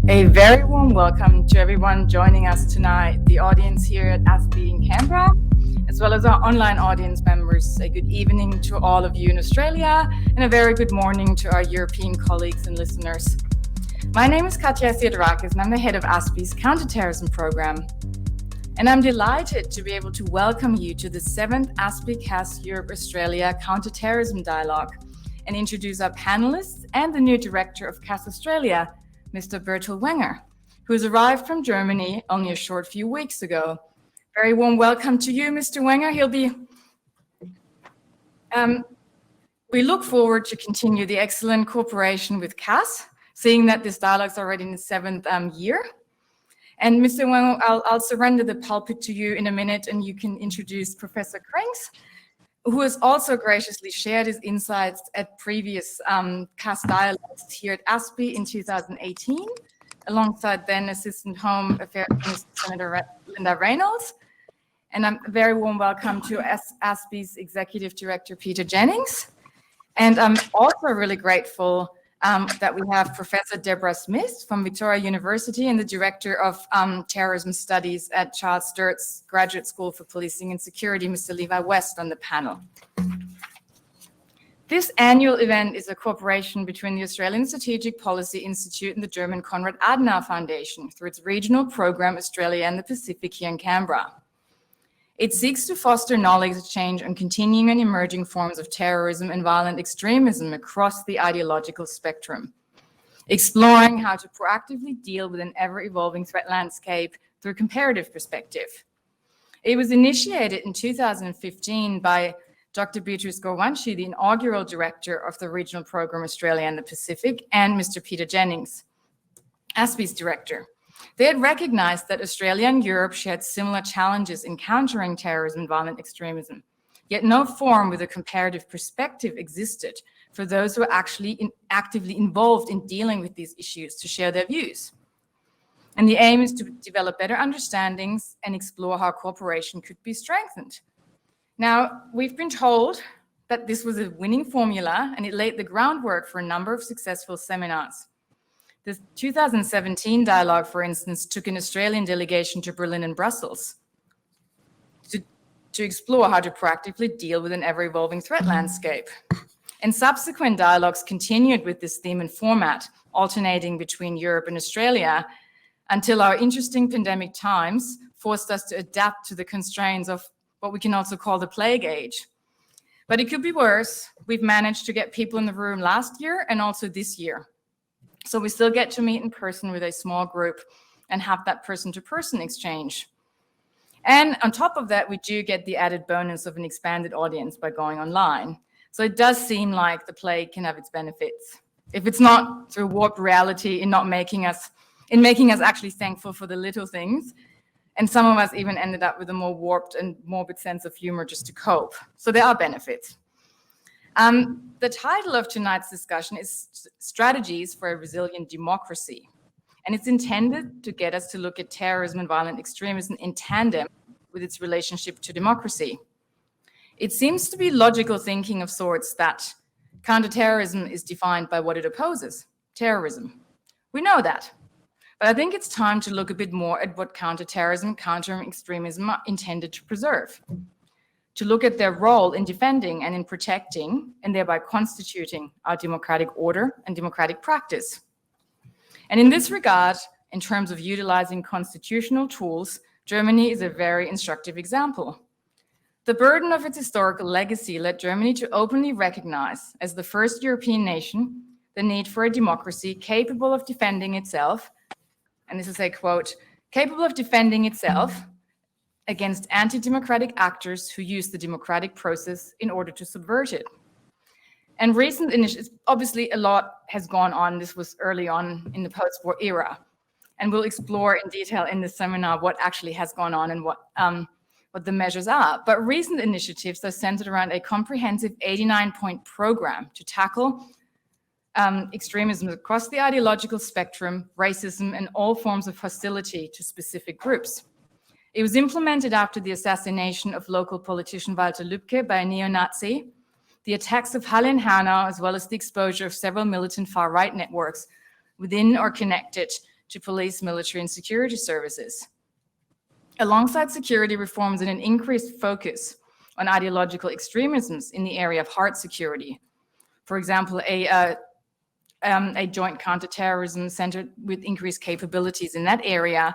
A very warm welcome to everyone joining us tonight, the audience here at ASPI in Canberra, as well as our online audience members. A good evening to all of you in Australia, and a very good morning to our European colleagues and listeners. My name is Katja Theodorakis, and I'm the head of ASPI's Counterterrorism program. And I'm delighted to be able to welcome you to the 7th ASPI-KAS Europe-Australia Counterterrorism Dialogue and introduce our panelists and the new director of KAS Australia, Mr. Bertel Wenger, who has arrived from Germany only a short few weeks ago. Very warm welcome to you, Mr. Wenger. We look forward to continue the excellent cooperation with KAS, seeing that this dialogue is already in its 7th year. And Mr. Wenger, I'll surrender the pulpit to you in a minute, and you can introduce Professor Krings, who has also graciously shared his insights at previous KAS dialogues here at ASPI in 2018, alongside then Assistant Home Affairs Minister Senator Linda Reynolds. And a very warm welcome to ASPI's Executive Director, Peter Jennings. And I'm also really grateful that we have Professor Debra Smith from Victoria University and the Director of Terrorism Studies at Charles Sturt's Graduate School for Policing and Security, Mr. Levi West, on the panel. This annual event is a cooperation between the Australian Strategic Policy Institute and the German Konrad Adenauer Foundation through its regional program, Australia and the Pacific, here in Canberra. It seeks to foster knowledge exchange on continuing and emerging forms of terrorism and violent extremism across the ideological spectrum, exploring how to proactively deal with an ever-evolving threat landscape through a comparative perspective. It was initiated in 2015 by Dr. Beatrice Gorwanshi, the inaugural director of the regional program Australia and the Pacific, and Mr. Peter Jennings, ASPI's director. They had recognized that Australia and Europe shared similar challenges in countering terrorism and violent extremism, yet no forum with a comparative perspective existed for those who are actually actively involved in dealing with these issues to share their views. And the aim is to develop better understandings and explore how cooperation could be strengthened. Now, we've been told that this was a winning formula, and it laid the groundwork for a number of successful seminars. The 2017 dialogue, for instance, took an Australian delegation to Berlin and Brussels to explore how to proactively deal with an ever-evolving threat landscape. And subsequent dialogues continued with this theme and format, alternating between Europe and Australia, until our interesting pandemic times forced us to adapt to the constraints of what we can also call the plague age. But it could be worse. We've managed to get people in the room last year and also this year. So we still get to meet in person with a small group and have that person-to-person exchange. And on top of that, we do get the added bonus of an expanded audience by going online. So it does seem like the plague can have its benefits. If it's not through warped reality in making us actually thankful for the little things. And some of us even ended up with a more warped and morbid sense of humor just to cope. So there are benefits. The title of tonight's discussion is Strategies for a Resilient Democracy, and it's intended to get us to look at terrorism and violent extremism in tandem with its relationship to democracy. It seems to be logical thinking of sorts that counterterrorism is defined by what it opposes, terrorism. We know that, but I think it's time to look a bit more at what counterterrorism, countering extremism are intended to preserve, to look at their role in defending and in protecting and thereby constituting our democratic order and democratic practice. And in this regard, in terms of utilizing constitutional tools, Germany is a very instructive example. The burden of its historical legacy led Germany to openly recognize, as the first European nation, the need for a democracy capable of defending itself, and this is a quote, capable of defending itself against anti-democratic actors who use the democratic process in order to subvert it. And recent initiatives, obviously a lot has gone on. This was early on in the post-war era. And we'll explore in detail in this seminar what actually has gone on and what the measures are. But recent initiatives are centered around a comprehensive 89-point program to tackle extremism across the ideological spectrum, racism, and all forms of hostility to specific groups. It was implemented after the assassination of local politician Walter Lübcke by a neo-Nazi, the attacks of Halle and Hanau, as well as the exposure of several militant far-right networks within or connected to police, military, and security services. Alongside security reforms and an increased focus on ideological extremisms in the area of hard security, for example, a joint counterterrorism center with increased capabilities in that area.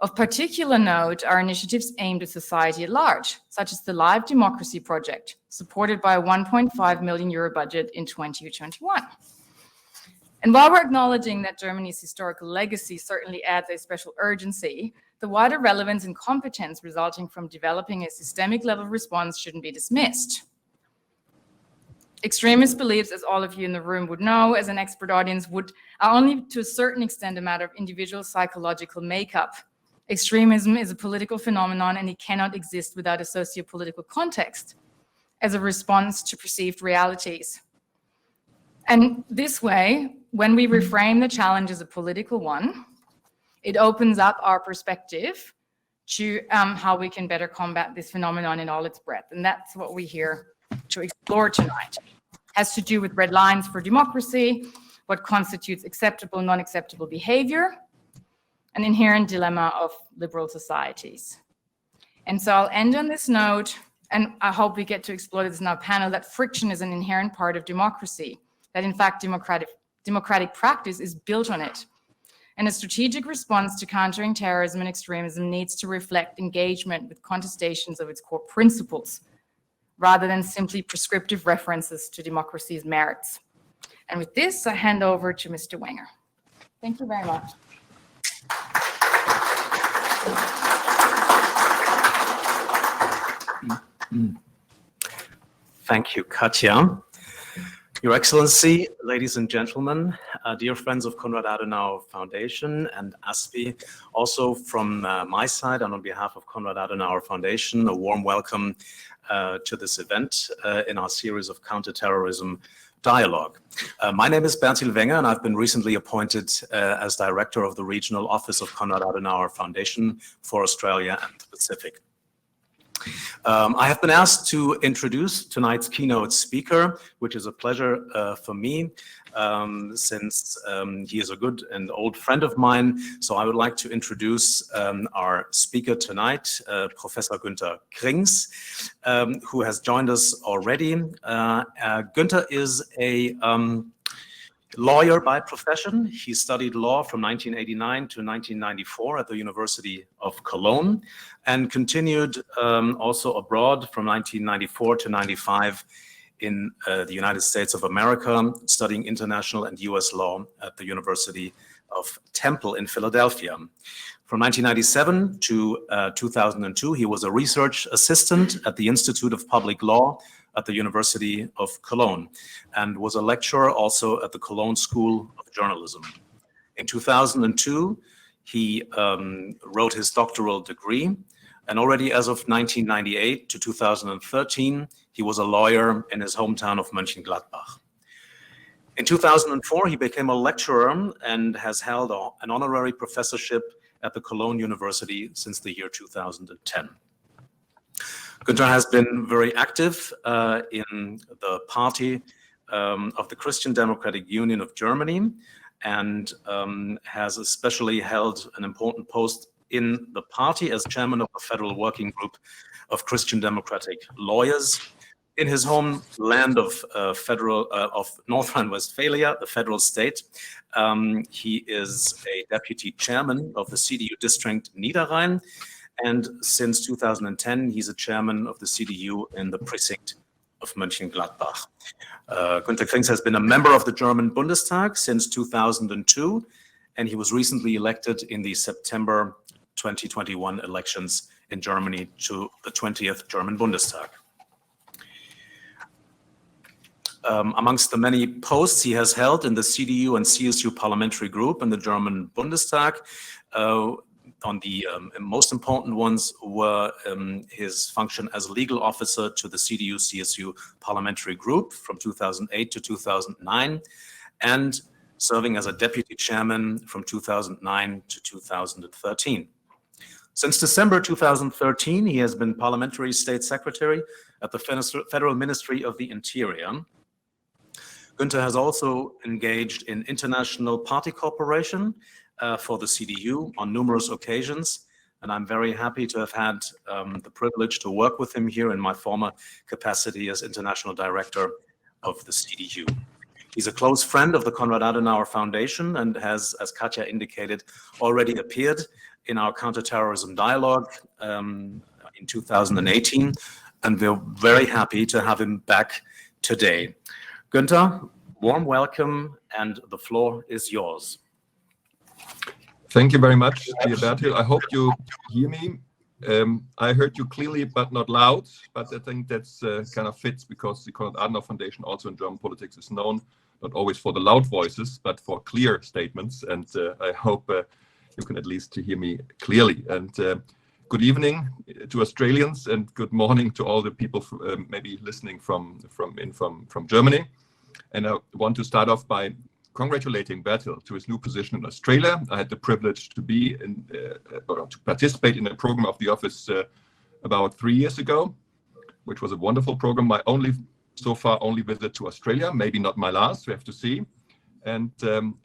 Of particular note are initiatives aimed at society at large, such as the Live Democracy Project, supported by a 1.5 million euro budget in 2021. And while we're acknowledging that Germany's historical legacy certainly adds a special urgency, the wider relevance and competence resulting from developing a systemic level response shouldn't be dismissed. Extremist beliefs, as all of you in the room would know, as an expert audience, are only to a certain extent a matter of individual psychological makeup. Extremism is a political phenomenon and it cannot exist without a socio-political context as a response to perceived realities. And this way, when we reframe the challenge as a political one, it opens up our perspective to how we can better combat this phenomenon in all its breadth. And that's what we're here to explore tonight. It has to do with red lines for democracy, what constitutes acceptable and non-acceptable behavior, an inherent dilemma of liberal societies. And so I'll end on this note, and I hope we get to explore this in our panel, that friction is an inherent part of democracy, that in fact democratic practice is built on it. And a strategic response to countering terrorism and extremism needs to reflect engagement with contestations of its core principles, rather than simply prescriptive references to democracy's merits. And with this, I hand over to Mr. Wenger. Thank you very much. Thank you, Katja. Your Excellency, ladies and gentlemen, dear friends of Konrad Adenauer Foundation and ASPI, also from my side and on behalf of Konrad Adenauer Foundation, a warm welcome to this event in our series of counterterrorism dialogue. My name is Bertil Wenger, and I've been recently appointed as Director of the Regional Office of Konrad Adenauer Foundation for Australia and the Pacific. I have been asked to introduce tonight's keynote speaker, which is a pleasure for me, since he is a good and old friend of mine. So I would like to introduce our speaker tonight, Professor Günter Krings, who has joined us already. Günter is a lawyer by profession. He studied law from 1989 to 1994 at the University of Cologne and continued also abroad from 1994 to 95 in the United States of America, studying international and US law at the University of Temple in Philadelphia. From 1997 to 2002, he was a research assistant at the Institute of Public Law at the University of Cologne and was a lecturer also at the Cologne School of Journalism. In 2002, he wrote his doctoral degree, and already as of 1998 to 2013, he was a lawyer in his hometown of Mönchengladbach. In 2004, he became a lecturer and has held an honorary professorship at the Cologne University since the year 2010. Günter has been very active in the party of the Christian Democratic Union of Germany and has especially held an important post in the party as chairman of the Federal Working Group of Christian Democratic Lawyers. In his homeland of North Rhine-Westphalia, the federal state, he is a deputy chairman of the CDU district Niederrhein, and since 2010, he's a chairman of the CDU in the precinct of Mönchengladbach. Günter Krings has been a member of the German Bundestag since 2002, and he was recently elected in the September 2021 elections in Germany to the 20th German Bundestag. Amongst the many posts he has held in the CDU and CSU parliamentary group in the German Bundestag, on the most important ones were his function as legal officer to the CDU-CSU parliamentary group from 2008 to 2009, and serving as a deputy chairman from 2009 to 2013. Since December 2013, he has been parliamentary state secretary at the Federal Ministry of the Interior. Günter has also engaged in international party cooperation for the CDU on numerous occasions. And I'm very happy to have had the privilege to work with him here in my former capacity as International Director of the CDU. He's a close friend of the Konrad Adenauer Foundation and has, as Katja indicated, already appeared in our counterterrorism dialogue in 2018. And we're very happy to have him back today. Günter, warm welcome, and the floor is yours. Thank you very much, dear Bertil. I hope you hear me. I heard you clearly, but not loud. But I think that's kind of fits because the Konrad Adenauer Foundation, also in German politics, is known not always for the loud voices, but for clear statements. And I hope you can at least hear me clearly. And good evening to Australians, and good morning to all the people maybe listening from Germany. And I want to start off by congratulating Bertil to his new position in Australia. I had the privilege to be in, or to participate in a program of the office about 3 years ago, which was a wonderful program. My so far only visit to Australia, maybe not my last, we have to see. And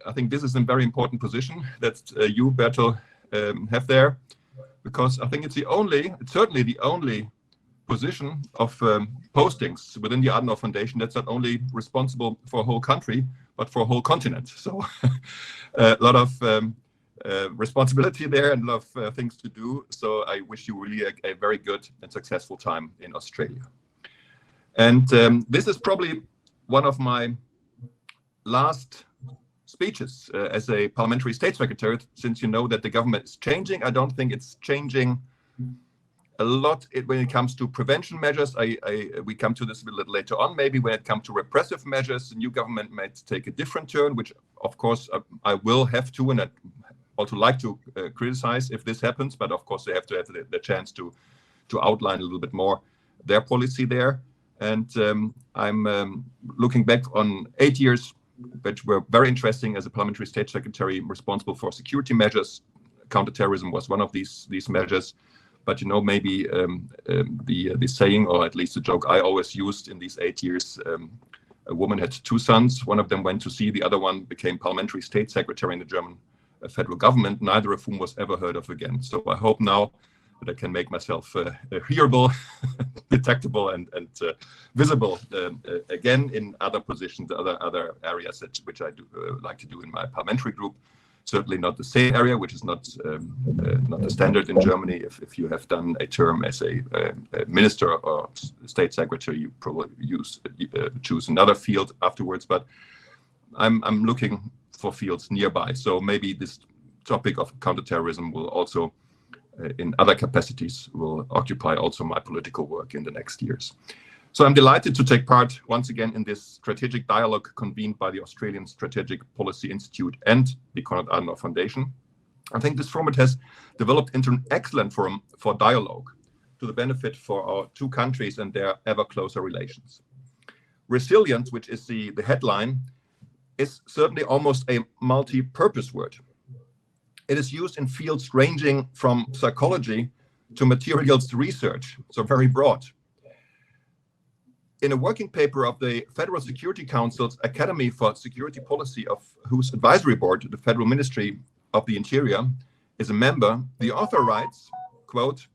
I think this is a very important position that you, Bertil, have there, because I think it's certainly the only position of postings within the Adenauer Foundation that's not only responsible for a whole country, but for a whole continent. So a lot of responsibility there and a lot of things to do. So I wish you really a very good and successful time in Australia. And this is probably one of my last speeches as a parliamentary state secretary, since you know that the government is changing. I don't think it's changing a lot when it comes to prevention measures. We come to this a little later on. Maybe when it comes to repressive measures, the new government might take a different turn, which of course I will have to, and I also like to criticize if this happens. But of course they have to have the chance to outline a little bit more their policy there. And I'm looking back on 8 years, which were very interesting as a parliamentary state secretary responsible for security measures. Counterterrorism was one of these measures. But you know, maybe the saying, or at least the joke I always used in these 8 years, a woman had 2 sons. One of them went to sea. The other one became parliamentary state secretary in the German federal government, neither of whom was ever heard of again. So I hope now that I can make myself hearable, detectable, and visible again in other positions, other areas which I do like to do in my parliamentary group. Certainly not the same area, which is not the standard in Germany. If you have done a term as a minister or state secretary, you probably choose another field afterwards. But I'm looking for fields nearby. So maybe this topic of counterterrorism will also, in other capacities, will occupy also my political work in the next years. So I'm delighted to take part once again in this strategic dialogue convened by the Australian Strategic Policy Institute and the Konrad Adenauer Foundation. I think this format has developed into an excellent forum for dialogue to the benefit for our 2 countries and their ever closer relations. Resilience, which is the headline, is certainly almost a multi-purpose word. It is used in fields ranging from psychology to materials research, so very broad. In a working paper of the Federal Security Council's Academy for Security Policy, of whose advisory board the Federal Ministry of the Interior is a member, the author writes, quote,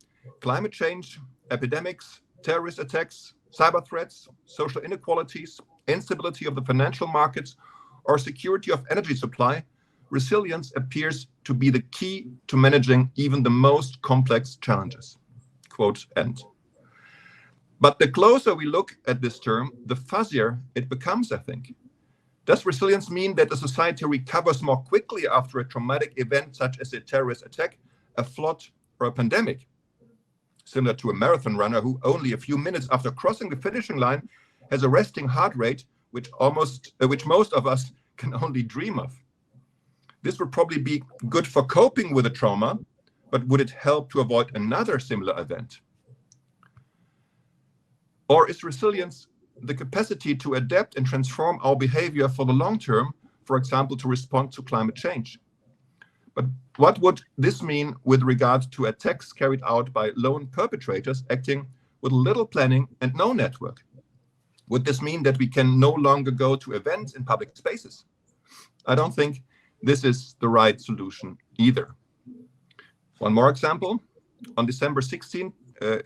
"Climate change, epidemics, terrorist attacks, cyber threats, social inequalities, instability of the financial markets, or security of energy supply, resilience appears to be the key to managing even the most complex challenges." Quote end. But the closer we look at this term, the fuzzier it becomes, I think. Does resilience mean that a society recovers more quickly after a traumatic event such as a terrorist attack, a flood, or a pandemic? Similar to a marathon runner who only a few minutes after crossing the finishing line has a resting heart rate, which most of us can only dream of. This would probably be good for coping with a trauma, but would it help to avoid another similar event? Or is resilience the capacity to adapt and transform our behavior for the long term, for example, to respond to climate change? But what would this mean with regard to attacks carried out by lone perpetrators acting with little planning and no network? Would this mean that we can no longer go to events in public spaces? I don't think this is the right solution either. One more example. On December 16,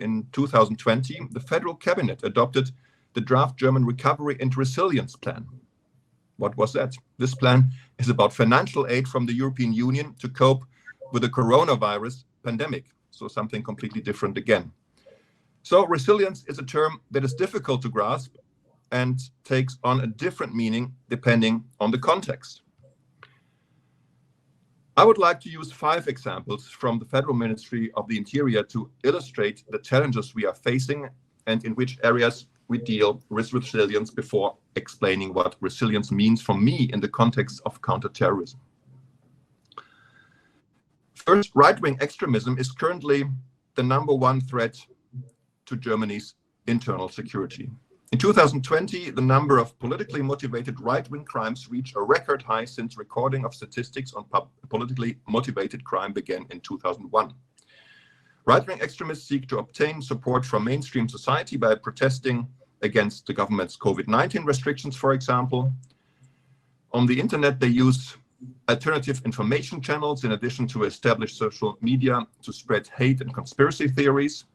in 2020, the Federal Cabinet adopted the draft German Recovery and Resilience Plan. What was that? This plan is about financial aid from the European Union to cope with the coronavirus pandemic. So something completely different again. So resilience is a term that is difficult to grasp and takes on a different meaning depending on the context. I would like to use 5 examples from the Federal Ministry of the Interior to illustrate the challenges we are facing and in which areas we deal with resilience before explaining what resilience means for me in the context of counterterrorism. First, right-wing extremism is currently the #1 threat to Germany's internal security. In 2020, the number of politically motivated right-wing crimes reached a record high since recording of statistics on politically motivated crime began in 2001. Right-wing extremists seek to obtain support from mainstream society by protesting against the government's COVID-19 restrictions, for example. On the internet, they use alternative information channels in addition to established social media to spread hate and conspiracy theories.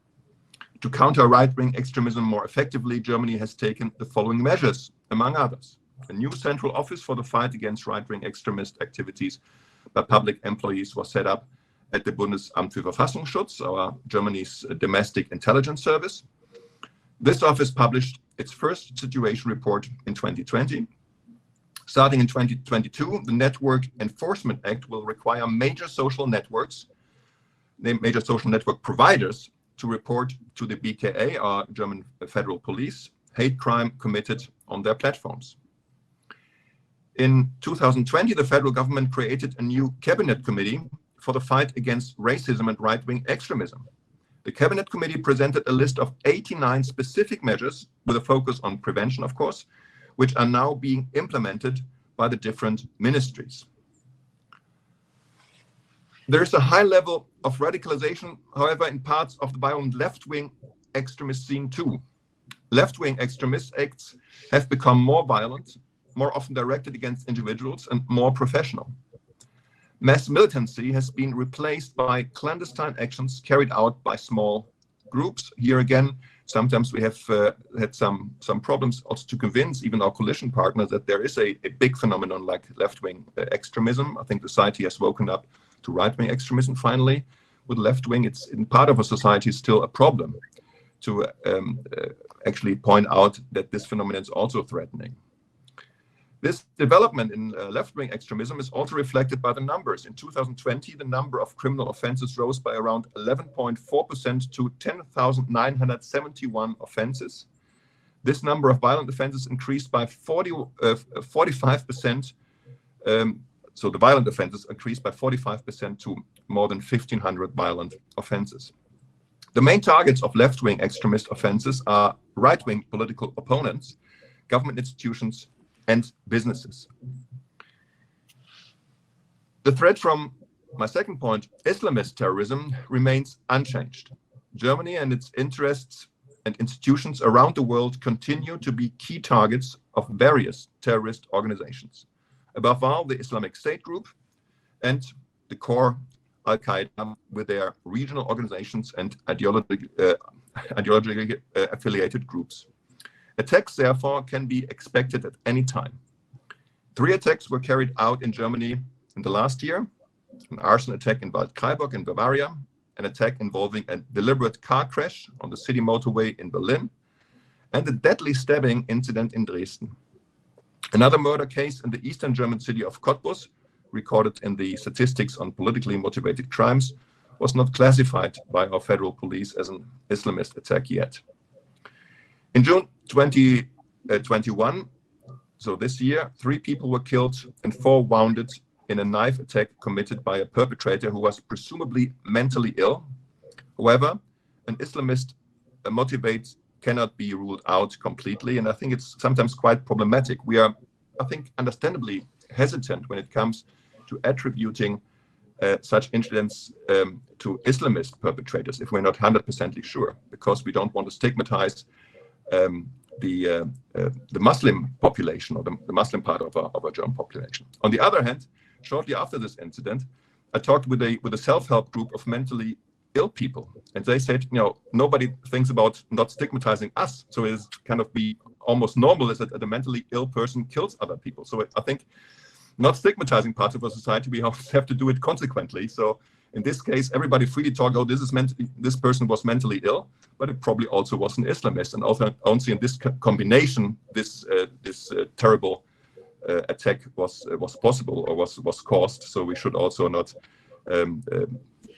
To counter right-wing extremism more effectively, Germany has taken the following measures, among others. A new central office for the fight against right-wing extremist activities by public employees was set up at the Bundesamt für Verfassungsschutz, our Germany's domestic intelligence service. This office published its first situation report in 2020. Starting in 2022, the Network Enforcement Act will require major social network providers to report to the BKA, our German Federal Police, hate crime committed on their platforms. In 2020, the federal government created a new cabinet committee for the fight against racism and right-wing extremism. The cabinet committee presented a list of 89 specific measures with a focus on prevention, of course, which are now being implemented by the different ministries. There is a high level of radicalization, however, in parts of the violent left-wing extremist scene too. Left-wing extremist acts have become more violent, more often directed against individuals, and more professional. Mass militancy has been replaced by clandestine actions carried out by small groups. Here again, sometimes we have had some problems also to convince even our coalition partners that there is a big phenomenon like left-wing extremism. I think society has woken up to right-wing extremism finally. With left-wing, it's in part of a society still a problem to actually point out that this phenomenon is also threatening. This development in left-wing extremism is also reflected by the numbers. In 2020, the number of criminal offenses rose by around 11.4% to 10,971 offenses. This number of violent offenses increased by 45%. So the violent offenses increased by 45% to more than 1,500 violent offenses. The main targets of left-wing extremist offenses are right-wing political opponents, government institutions, and businesses. The threat from my second point, Islamist terrorism, remains unchanged. Germany and its interests and institutions around the world continue to be key targets of various terrorist organizations. Above all, the Islamic State group and the core Al-Qaeda with their regional organizations and ideologically affiliated groups. Attacks, therefore, can be expected at any time. 3 attacks were carried out in Germany in the last year: an arson attack in Waldkraiburg in Bavaria, an attack involving a deliberate car crash on the city motorway in Berlin, and a deadly stabbing incident in Dresden. Another murder case in the eastern German city of Cottbus, recorded in the statistics on politically motivated crimes, was not classified by our federal police as an Islamist attack yet. In June 2021, so this year, 3 people were killed and 4 wounded in a knife attack committed by a perpetrator who was presumably mentally ill. However, an Islamist motivate cannot be ruled out completely, and I think it's sometimes quite problematic. We are, I think, understandably hesitant when it comes to attributing such incidents to Islamist perpetrators if we're not 100% sure, because we don't want to stigmatize the Muslim population or the Muslim part of our German population. On the other hand, shortly after this incident, I talked with a self-help group of mentally ill people, and they said, nobody thinks about not stigmatizing us, so it's kind of be almost normal is that a mentally ill person kills other people. So I think not stigmatizing parts of our society, we have to do it consequently. So in this case, everybody freely talk, oh, this person was mentally ill, but it probably also was an Islamist, and also only in this combination, this terrible attack was possible or was caused. So we should also not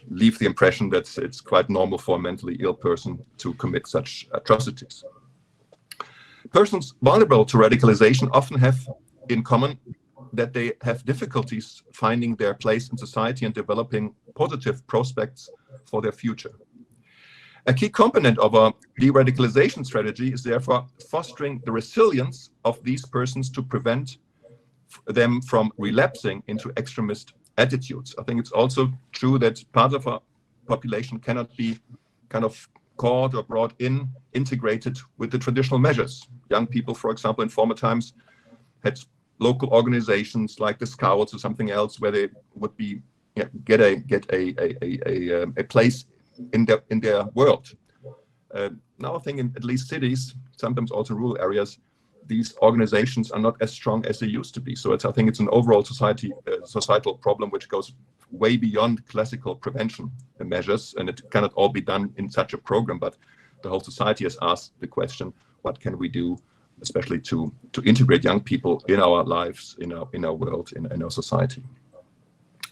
leave the impression that it's quite normal for a mentally ill person to commit such atrocities. Persons vulnerable to radicalization often have in common that they have difficulties finding their place in society and developing positive prospects for their future. A key component of our de-radicalization strategy is therefore fostering the resilience of these persons to prevent them from relapsing into extremist attitudes. I think it's also true that part of our population cannot be kind of caught or brought in, integrated with the traditional measures. Young people, for example, in former times had local organizations like the Scouts or something else where they would be get a place in their world. Now I think in at least cities, sometimes also rural areas, these organizations are not as strong as they used to be. So I think it's an overall societal problem which goes way beyond classical prevention measures, and it cannot all be done in such a program. But the whole society has asked the question: what can we do, especially to integrate young people in our lives, in our world, in our society?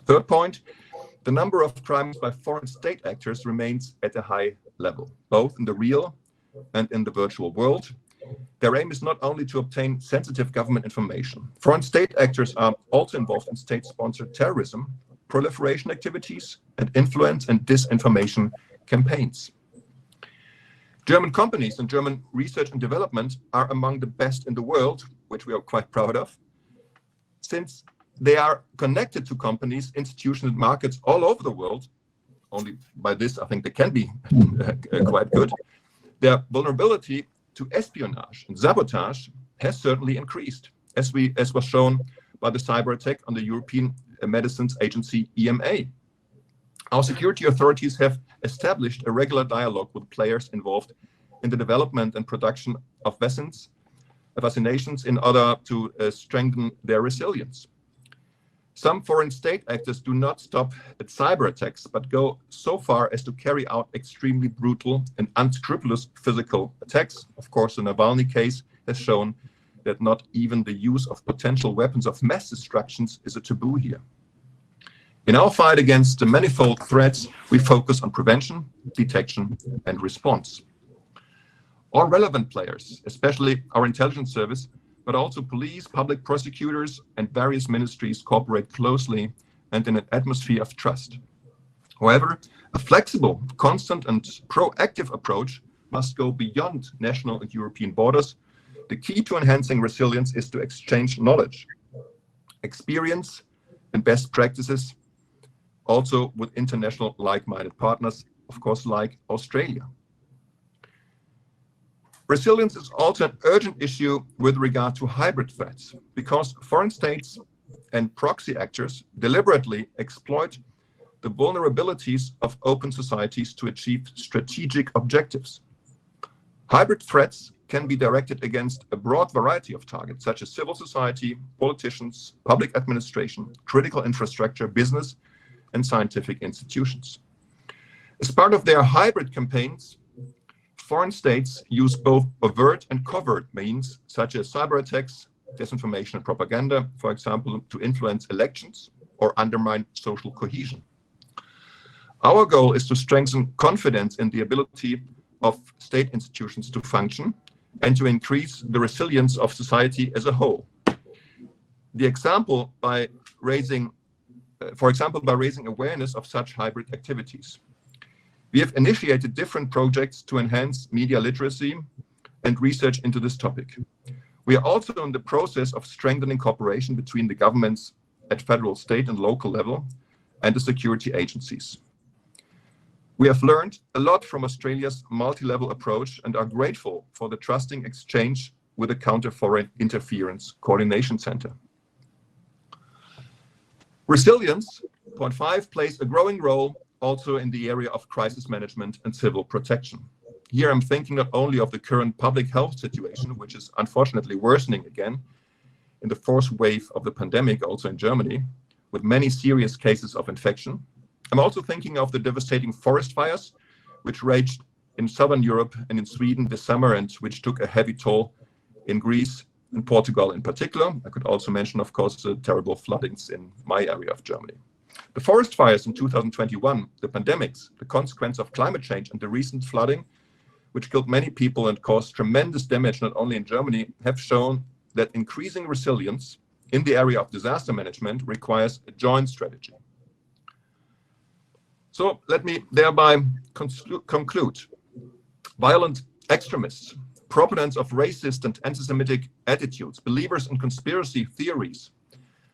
Third point: the number of crimes by foreign state actors remains at a high level, both in the real and in the virtual world. Their aim is not only to obtain sensitive government information. Foreign state actors are also involved in state-sponsored terrorism, proliferation activities, and influence and disinformation campaigns. German companies and German research and development are among the best in the world, which we are quite proud of, since they are connected to companies, institutions, and markets all over the world. Only by this, I think they can be quite good. Their vulnerability to espionage and sabotage has certainly increased, as was shown by the cyber attack on the European Medicines Agency, EMA. Our security authorities have established a regular dialogue with players involved in the development and production of vaccinations in order to strengthen their resilience. Some foreign state actors do not stop at cyber attacks, but go so far as to carry out extremely brutal and unscrupulous physical attacks. Of course, the Navalny case has shown that not even the use of potential weapons of mass destruction is a taboo here. In our fight against the manifold threats, we focus on prevention, detection, and response. All relevant players, especially our intelligence service, but also police, public prosecutors, and various ministries cooperate closely and in an atmosphere of trust. However, a flexible, constant, and proactive approach must go beyond national and European borders. The key to enhancing resilience is to exchange knowledge, experience, and best practices, also with international like-minded partners, of course, like Australia. Resilience is also an urgent issue with regard to hybrid threats, because foreign states and proxy actors deliberately exploit the vulnerabilities of open societies to achieve strategic objectives. Hybrid threats can be directed against a broad variety of targets, such as civil society, politicians, public administration, critical infrastructure, business, and scientific institutions. As part of their hybrid campaigns, foreign states use both overt and covert means, such as cyber attacks, disinformation and propaganda, for example, to influence elections or undermine social cohesion. Our goal is to strengthen confidence in the ability of state institutions to function and to increase the resilience of society as a whole. The example by raising, for example, by raising awareness of such hybrid activities. We have initiated different projects to enhance media literacy and research into this topic. We are also in the process of strengthening cooperation between the governments at federal, state, and local level and the security agencies. We have learned a lot from Australia's multi-level approach and are grateful for the trusting exchange with the Counter Foreign Interference Coordination Center. Resilience, point 5, plays a growing role also in the area of crisis management and civil protection. Here I'm thinking not only of the current public health situation, which is unfortunately worsening again in the fourth wave of the pandemic, also in Germany, with many serious cases of infection. I'm also thinking of the devastating forest fires, which raged in southern Europe and in Sweden this summer, and which took a heavy toll in Greece and Portugal in particular. I could also mention, of course, the terrible floodings in my area of Germany. The forest fires in 2021, the pandemics, the consequence of climate change, and the recent flooding, which killed many people and caused tremendous damage not only in Germany, have shown that increasing resilience in the area of disaster management requires a joint strategy. So let me thereby conclude. Violent extremists, proponents of racist and anti-Semitic attitudes, believers in conspiracy theories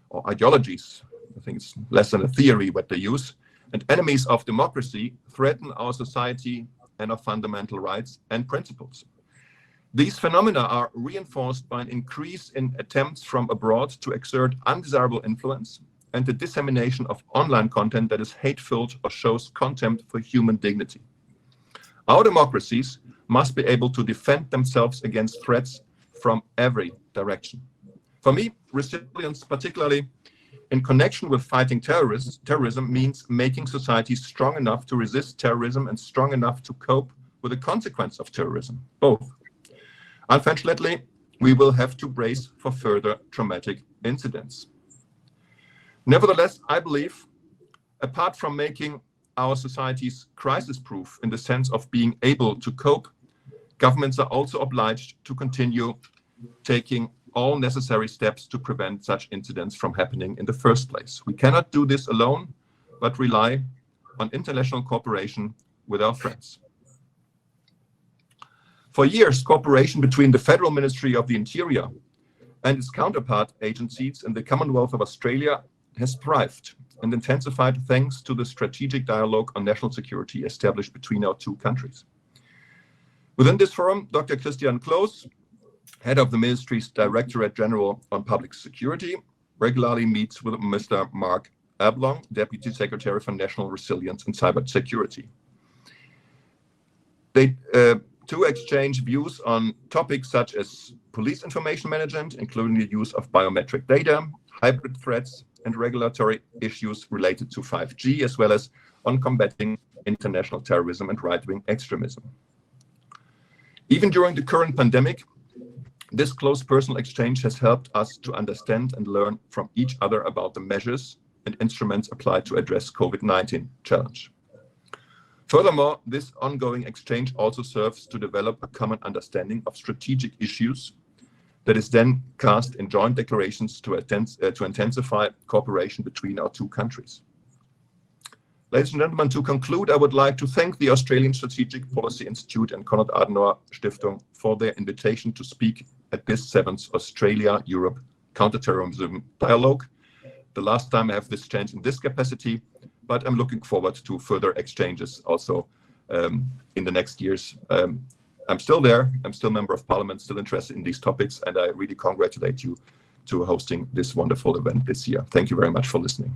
or ideologies, I think it's less than a theory what they use, and enemies of democracy threaten our society and our fundamental rights and principles. These phenomena are reinforced by an increase in attempts from abroad to exert undesirable influence and the dissemination of online content that is hate-filled or shows contempt for human dignity. Our democracies must be able to defend themselves against threats from every direction. For me, resilience, particularly in connection with fighting terrorism, means making societies strong enough to resist terrorism and strong enough to cope with the consequence of terrorism, both. Unfortunately, we will have to brace for further traumatic incidents. Nevertheless, I believe, apart from making our societies crisis-proof in the sense of being able to cope, governments are also obliged to continue taking all necessary steps to prevent such incidents from happening in the first place. We cannot do this alone, but rely on international cooperation with our friends. For years, cooperation between the Federal Ministry of the Interior and its counterpart agencies in the Commonwealth of Australia has thrived and intensified thanks to the strategic dialogue on national security established between our two countries. Within this forum, Dr. Christian Kloos, head of the ministry's Directorate General on Public Security, regularly meets with Mr. Mark Ablong, Deputy Secretary for National Resilience and Cybersecurity. They to exchange views on topics such as police information management, including the use of biometric data, hybrid threats, and regulatory issues related to 5G, as well as on combating international terrorism and right-wing extremism. Even during the current pandemic, this close personal exchange has helped us to understand and learn from each other about the measures and instruments applied to address COVID-19 challenge. Furthermore, this ongoing exchange also serves to develop a common understanding of strategic issues that is then cast in joint declarations to intensify cooperation between our two countries. Ladies and gentlemen, to conclude, I would like to thank the Australian Strategic Policy Institute and Konrad Adenauer Stiftung for their invitation to speak at this 7th Australia-Europe Counterterrorism Dialogue. The last time I have this chance in this capacity, but I'm looking forward to further exchanges also in the next years. I'm still there, I'm still a member of parliament, still interested in these topics, and I really congratulate you to hosting this wonderful event this year. Thank you very much for listening.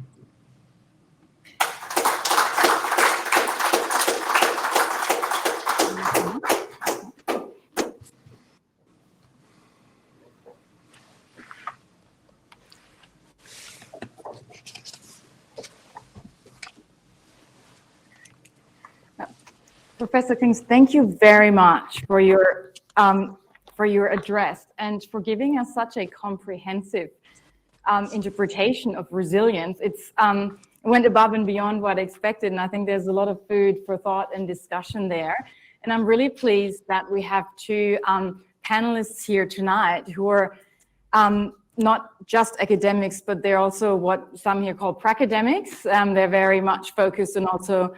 Professor Krings, thank you very much for your address and for giving us such a comprehensive interpretation of resilience. It went above and beyond what I expected, and I think there's a lot of food for thought and discussion there. And I'm really pleased that we have two panelists here tonight who are not just academics, but they're also what some here call pracademics. They're very much focused on also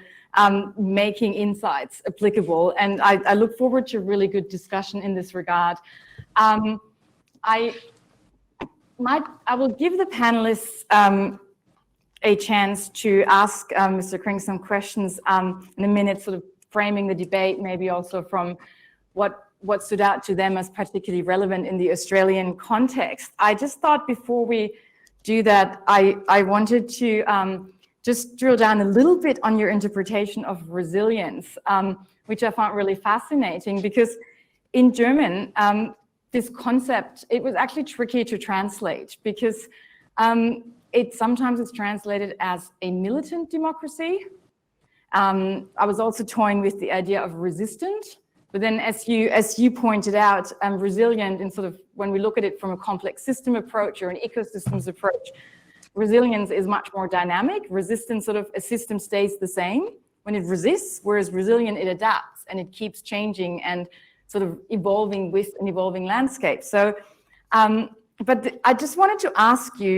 making insights applicable. And I look forward to a really good discussion in this regard. I will give the panelists a chance to ask Mr. Krings some questions in a minute, sort of framing the debate, maybe also from what stood out to them as particularly relevant in the Australian context. I just thought before we do that, I wanted to just drill down a little bit on your interpretation of resilience, which I found really fascinating, because in German, this concept, it was actually tricky to translate, because it sometimes is translated as a militant democracy. I was also toying with the idea of resistant, but then as you pointed out, resilient, in sort of, when we look at it from a complex system approach or an ecosystems approach, resilience is much more dynamic. Resistance, sort of, a system stays the same when it resists, whereas resilient, it adapts and it keeps changing and sort of evolving with an evolving landscape. So, but I just wanted to ask you,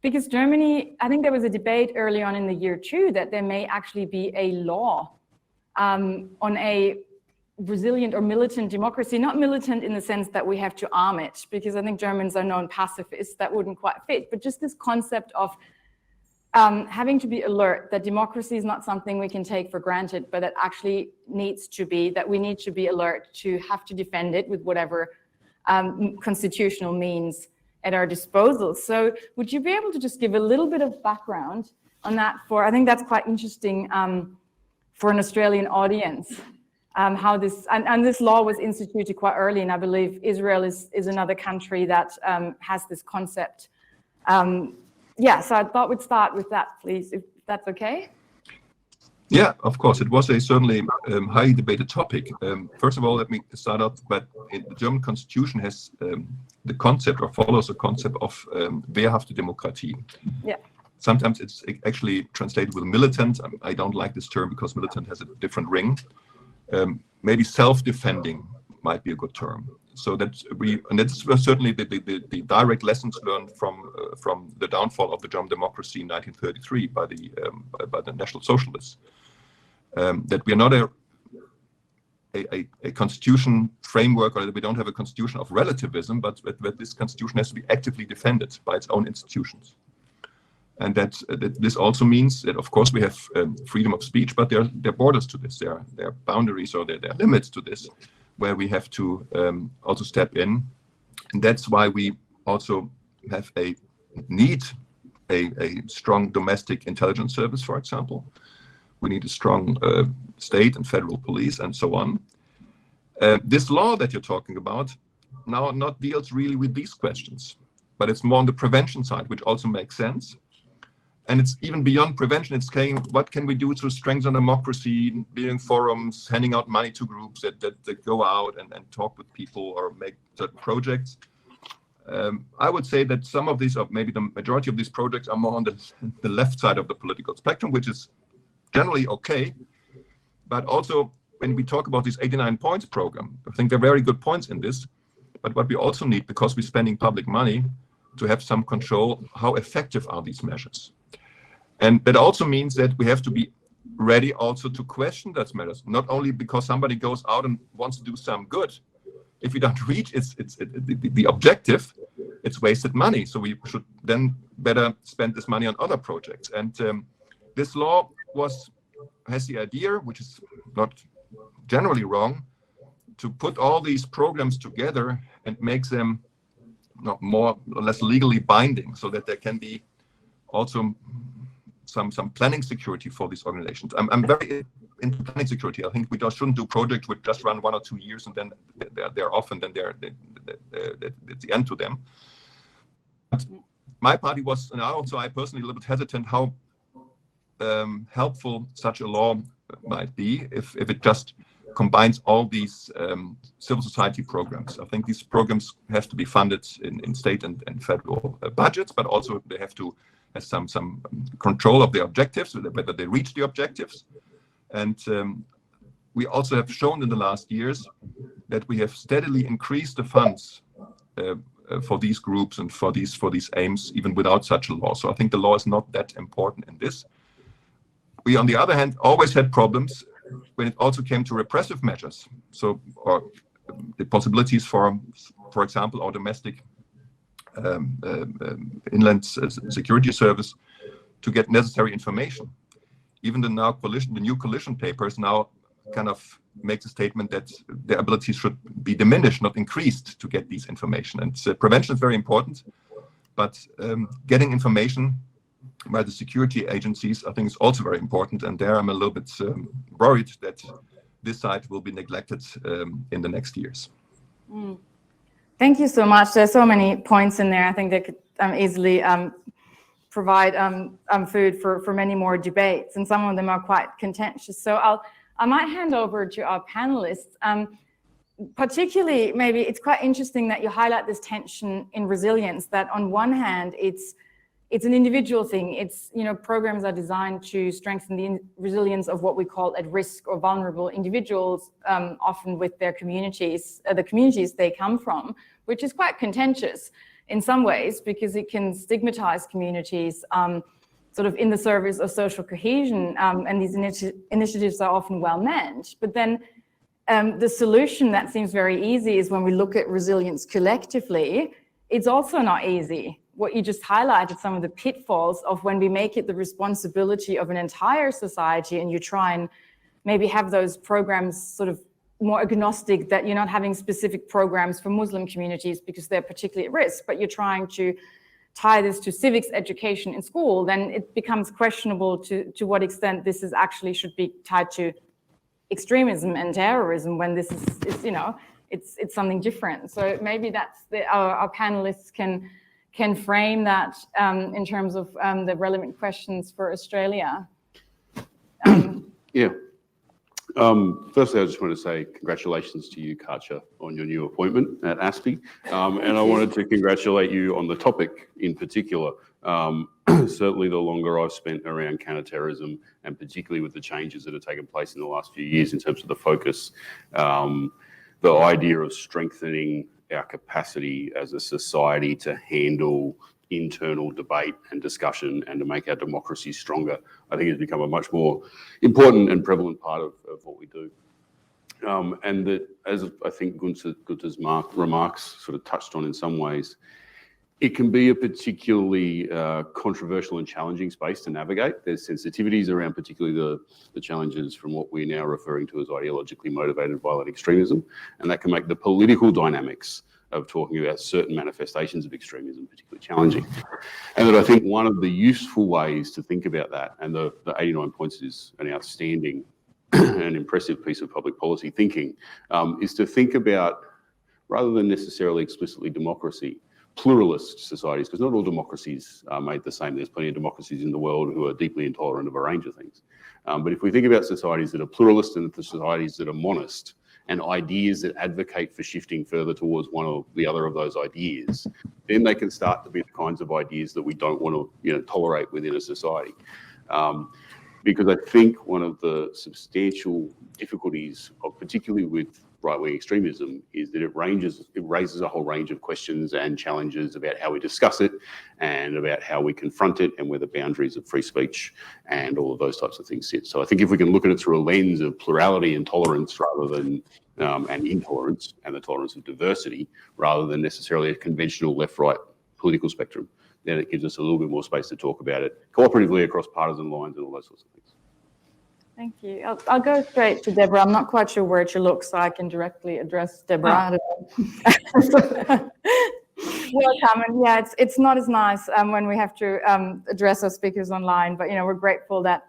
because Germany, I think there was a debate early on in the year too, that there may actually be a law on a resilient or militant democracy, not militant in the sense that we have to arm it, because I think Germans are known pacifists, that wouldn't quite fit, but just this concept of having to be alert that democracy is not something we can take for granted, but it actually needs to be, that we need to be alert to have to defend it with whatever constitutional means at our disposal. So would you be able to just give a little bit of background on that? I think that's quite interesting for an Australian audience, how this, and this law was instituted quite early, and I believe Israel is another country that has this concept. Yeah, so I thought we'd start with that, please, if that's okay. Yeah, of course. It was a certainly highly debated topic. First of all, let me start out, but the German constitution has the concept, or follows the concept of wehrhafte Demokratie. Yeah. Sometimes it's actually translated with militant. I don't like this term because militant has a different ring. Maybe self-defending might be a good term. So that's certainly the direct lessons learned from the downfall of the German democracy in 1933 by the National Socialists. That we are not a constitution framework, or that we don't have a constitution of relativism, but that this constitution has to be actively defended by its own institutions. And that this also means that, of course, we have freedom of speech, but there are borders to this. There are boundaries, or there are limits to this, where we have to also step in. And that's why we also have a strong domestic intelligence service, for example. We need a strong state and federal police, and so on. This law that you're talking about now not deals really with these questions, but it's more on the prevention side, which also makes sense. And it's even beyond prevention. It's saying, what can we do to strengthen democracy, building forums, handing out money to groups that go out and talk with people or make certain projects. I would say that some of these, or maybe the majority of these projects, are more on the left side of the political spectrum, which is generally okay. But also, when we talk about this 89 points program, I think there are very good points in this. But what we also need, because we're spending public money, to have some control, how effective are these measures? And that also means that we have to be ready also to question those measures, not only because somebody goes out and wants to do some good. If we don't reach the objective, it's wasted money. So we should then better spend this money on other projects. And this law has the idea, which is not generally wrong, to put all these programs together and make them more or less legally binding, so that there can be also some planning security for these organizations. I'm very into planning security. I think we shouldn't do projects which just run 1 or 2 years and then they're off, and then it's the end to them. But my party was, and I personally a little bit hesitant how helpful such a law might be if it just combines all these civil society programs. I think these programs have to be funded in state and federal budgets, but also they have to have some control of the objectives, whether they reach the objectives. And we also have shown in the last years that we have steadily increased the funds for these groups and for these aims, even without such a law. So I think the law is not that important in this. We, on the other hand, always had problems when it also came to repressive measures. So, or the possibilities for example, our domestic inland security service to get necessary information. Even the new coalition papers now kind of make the statement that their abilities should be diminished, not increased, to get these information. And prevention is very important, but getting information by the security agencies, I think, is also very important. And there I'm a little bit worried that this side will be neglected in the next years. Thank you so much. There's so many points in there. I think they could easily provide food for many more debates, and some of them are quite contentious. So I might hand over to our panelists. Particularly, maybe it's quite interesting that you highlight this tension in resilience, that on one hand, it's an individual thing. It's, programs are designed to strengthen the resilience of what we call at risk or vulnerable individuals, often with their communities, the communities they come from, which is quite contentious in some ways, because it can stigmatize communities sort of in the service of social cohesion, and these initiatives are often well meant. But then the solution that seems very easy is when we look at resilience collectively, it's also not easy. What you just highlighted, some of the pitfalls of when we make it the responsibility of an entire society, and you try and maybe have those programs sort of more agnostic, that you're not having specific programs for Muslim communities because they're particularly at risk, but you're trying to tie this to civics education in school, then it becomes questionable to what extent this is actually should be tied to extremism and terrorism, when this is it's something different. So maybe that's our panelists can frame that in terms of the relevant questions for Australia. Yeah. Firstly, I just want to say congratulations to you, Katja, on your new appointment at ASPI. And I wanted to congratulate you on the topic in particular. Certainly the longer I've spent around counterterrorism, and particularly with the changes that have taken place in the last few years in terms of the focus, the idea of strengthening our capacity as a society to handle internal debate and discussion and to make our democracy stronger, I think has become a much more important and prevalent part of what we do. And that, as I think Günter's remarks sort of touched on in some ways, it can be a particularly controversial and challenging space to navigate. There's sensitivities around particularly the challenges from what we're now referring to as ideologically motivated violent extremism, and that can make the political dynamics of talking about certain manifestations of extremism particularly challenging. And that I think one of the useful ways to think about that, and the 89 points is an outstanding and impressive piece of public policy thinking, is to think about, rather than necessarily explicitly democracy, pluralist societies, because not all democracies are made the same. There's plenty of democracies in the world who are deeply intolerant of a range of things. But if we think about societies that are pluralist and the societies that are monist, and ideas that advocate for shifting further towards one or the other of those ideas, then they can start to be the kinds of ideas that we don't want to tolerate within a society. Because I think one of the substantial difficulties, particularly with right-wing extremism, is that it raises a whole range of questions and challenges about how we discuss it and about how we confront it and where the boundaries of free speech and all of those types of things sit. So I think if we can look at it through a lens of plurality and tolerance rather than and intolerance and the tolerance of diversity, rather than necessarily a conventional left-right political spectrum, then it gives us a little bit more space to talk about it cooperatively across partisan lines and all those sorts of things. Thank you. I'll go straight to Debra. I'm not quite sure where to look, so I can directly address Debra. Welcome. And yeah, it's not as nice when we have to address our speakers online, but we're grateful that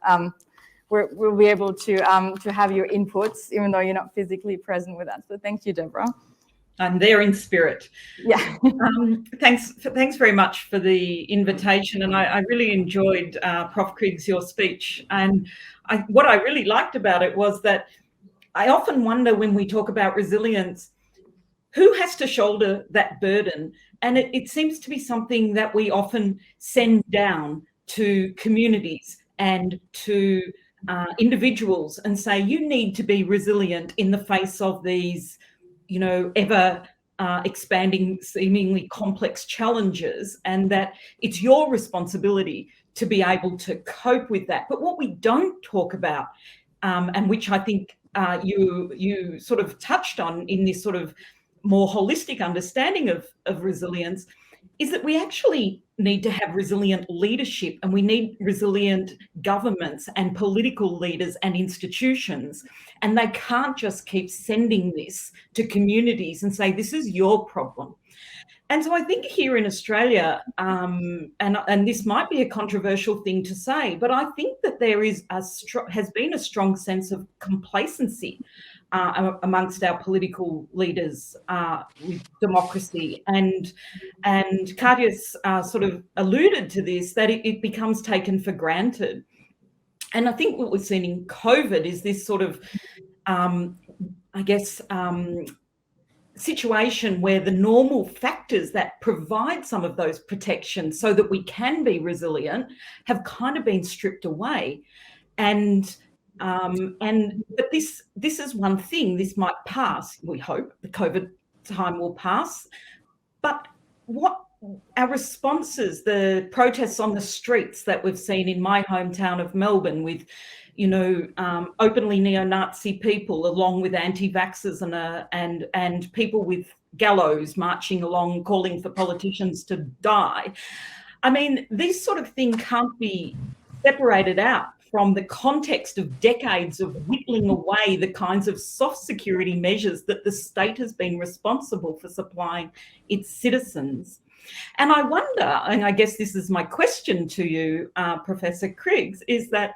we'll be able to have your inputs, even though you're not physically present with us. So thank you, Debra. I'm there in spirit. Yeah. Thanks very much for the invitation, and I really enjoyed Prof. Krings, your speech. And what I really liked about it was that I often wonder when we talk about resilience, who has to shoulder that burden? And it seems to be something that we often send down to communities and to individuals and say, you need to be resilient in the face of these ever expanding, seemingly complex challenges, and that it's your responsibility to be able to cope with that. But what we don't talk about, and which I think you sort of touched on in this sort of more holistic understanding of resilience, is that we actually need to have resilient leadership, and we need resilient governments and political leaders and institutions. And they can't just keep sending this to communities and say, this is your problem. And so I think here in Australia, and this might be a controversial thing to say, but I think that there is has been a strong sense of complacency amongst our political leaders with democracy, and Katja's sort of alluded to this, that it becomes taken for granted. And I think what we've seen in COVID is this sort of, I guess, situation where the normal factors that provide some of those protections so that we can be resilient have kind of been stripped away. But this is one thing. This might pass. We hope the COVID time will pass. But what our responses, the protests on the streets that we've seen in my hometown of Melbourne, with openly neo-Nazi people along with anti-vaxxers and people with gallows marching along calling for politicians to die. I mean, this sort of thing can't be separated out from the context of decades of whittling away the kinds of soft security measures that the state has been responsible for supplying its citizens. And I wonder, and I guess this is my question to you, Professor Krings, is that